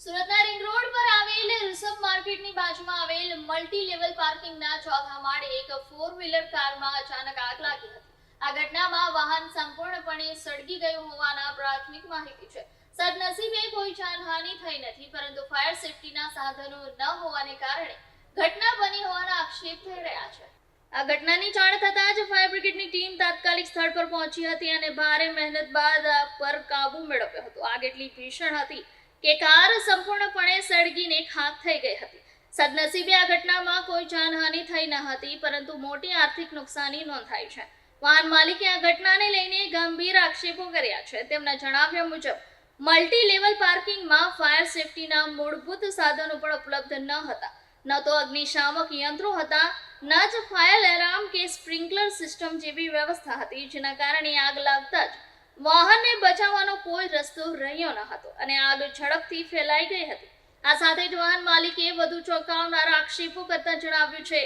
સુરતના ring road પર આવેલ રિસર્વ માર્કેટની બાજુમાં આવેલ મલ્ટી લેવલ પાર્કિંગના ચોથા માળે એક 4-વ્હીલર કારમાં અચાનક આગ લાગી હતી। આ ઘટનામાં વાહન સંપૂર્ણપણે સળગી ગયું હોવાના પ્રાથમિક માહિતી છે। સદનસીબે કોઈ જાનહાનિ થઈ નથી, પરંતુ ફાયર સેફટીના સાધનો ન હોવાને કારણે ઘટના બની હોવાના આક્ષેપ થઈ રહ્યા છે। આ ઘટનાની જાણ થતાં જ ફાયર બ્રિગેડની ટીમ તાત્કાલિક સ્થળ પર પહોંચી હતી અને ભારે મહેનત બાદ આગ પર કાબુ મેળવ્યો હતો। આગ એટલી ભીષણ હતી કે કાર સંપૂર્ણપણે સળગીને ખાક થઈ ગઈ હતી। સદનસીબે આ ઘટનામાં કોઈ જાનહાનિ થઈ ન હતી, પરંતુ મોટી આર્થિક નુકસાની નોંધાઈ છે। વાહન માલિકે આ ઘટનાને લઈને ગંભીર આક્ષેપો કર્યા છે। તેમના જણાવ્યા મુજબ મલ્ટી લેવલ પાર્કિંગમાં ફાયર સેફટીના મૂળભૂત સાધનો પણ ઉપલબ્ધ ન હતા। ન તો અગ્નિશામક યંત્રો હતા, ન જ ફાયર એલાર્મ કે સ્પ્રિંકલર સિસ્ટમ જેવી વ્યવસ્થા હતી, જેના કારણે આગ લાગતા જ વાહનને બચાવવાનો કોઈ રસ્તો રહ્યો ન હતો અને આગ ઝડપથી ફેલાઈ ગઈ હતી। આ સાથે જ વાહન માલિકે વધુ ચોંકાવનારા આક્ષેપો કરતા જણાવ્યું છે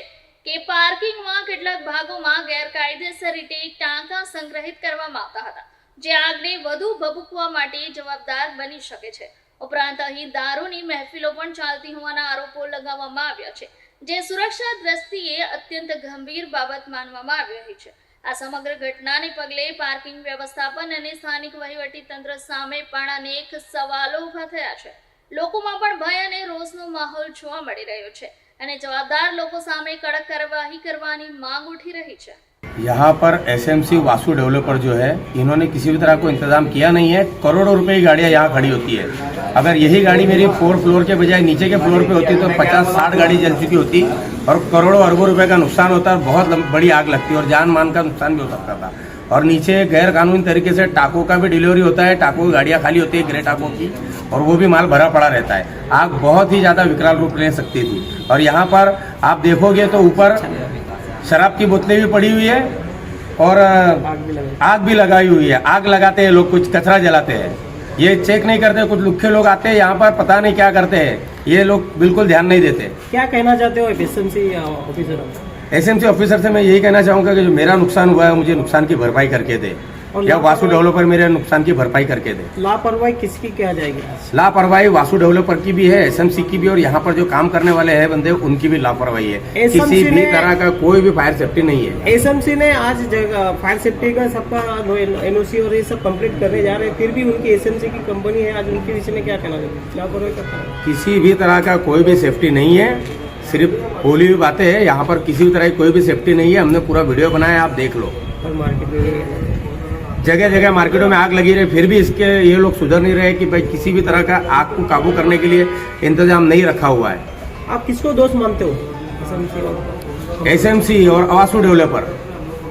કે પાર્કિંગમાં કેટલાક ભાગોમાં ગેરકાયદેસર રીતે ટાંકા સંગ્રહિત કરવામાં આવતા હતા, જે આગને વધુ ભભૂકવા માટે જવાબદાર બની શકે છે। ઉપરાંત અહીં દારૂની મહેફિલો પણ ચાલતી હોવાના આરોપો લગાવવામાં આવ્યા છે, જે સુરક્ષા દ્રષ્ટિએ અત્યંત ગંભીર બાબત માનવામાં આવી રહી છે। આ સમગ્ર ઘટનાને પગલે પાર્કિંગ વ્યવસ્થાપન અને સ્થાનિક વહીવટી તંત્ર સામે પણ અનેક સવાલો ઊભા થયા છે। લોકોમાં પણ ભય અને રોષનો માહોલ જોવા મળી રહ્યો છે અને જવાબદાર લોકો સામે કડક કાર્યવાહી કરવાની માંગ ઉઠી રહી છે। यहाँ पर एसएमसी वासु डेवलपर जो है, इन्होंने किसी भी तरह को इंतजाम किया नहीं है। करोड़ों रुपए की गाड़ियाँ यहाँ खड़ी होती है। अगर यही गाड़ी मेरी 4 फ्लोर के बजाय नीचे के फ्लोर पे होती तो 50-60 गाड़ी जल चुकी होती और करोड़ों अरबों रुपए का नुकसान होता, बहुत बड़ी आग लगती और जान मान का नुकसान भी हो सकता था। और नीचे गैर कानूनी तरीके से टाकों का भी डिलीवरी होता है, टाकों की गाड़ियाँ खाली होती है, ग्रे टाकों की, और वो भी माल भरा पड़ा रहता है। आग बहुत ही ज़्यादा विकराल रूप ले सकती थी। और यहाँ पर आप देखोगे तो ऊपर शराब की बोतलें भी पड़ी हुई है और आग भी लगाई हुई है। आग लगाते हैं लोग, कुछ कचरा जलाते हैं, ये चेक नहीं करते। कुछ लुखे लोग आते हैं यहाँ पर, पता नहीं क्या करते हैं, ये लोग बिल्कुल ध्यान नहीं देते। क्या कहना चाहते हो एसएमसी ऑफिसर? एसएमसी ऑफिसर से मैं यही कहना चाहूँगा कि जो मेरा नुकसान हुआ है मुझे नुकसान की भरपाई करके दे, या वासु डेवलपर मेरे नुकसान की भरपाई करके दे। लापरवाही किसकी क्या जाएगी? लापरवाही वासु डेवलपर की भी है, एसएमसी की भी, और यहाँ पर जो काम करने वाले हैं बंदे उनकी भी लापरवाही है। किसी भी तरह का कोई भी फायर सेफ्टी नहीं है। एसएमसी ने आज फायर सेफ्टी का सबका एनओसी और ये सब कंप्लीट करने जा रहे हैं, फिर भी उनकी एसएमसी की कंपनी है, आज उनके विषय में क्या कहना चाहिए? लापरवाही करता है। किसी भी तरह का कोई भी सेफ्टी नहीं है, सिर्फ बोली हुई बातें हैं। यहाँ पर किसी भी तरह की कोई भी सेफ्टी नहीं है। हमने पूरा वीडियो बनाया, आप देख लो। और मार्केट में जगह जगह मार्केटों में आग लगी रही, फिर भी इसके ये लोग सुधर नहीं रहे कि भाई किसी भी तरह का आग को काबू करने के लिए इंतजाम नहीं रखा हुआ है। आप किसको दोष मानते हो? एसएमसी और वासु डेवलपर।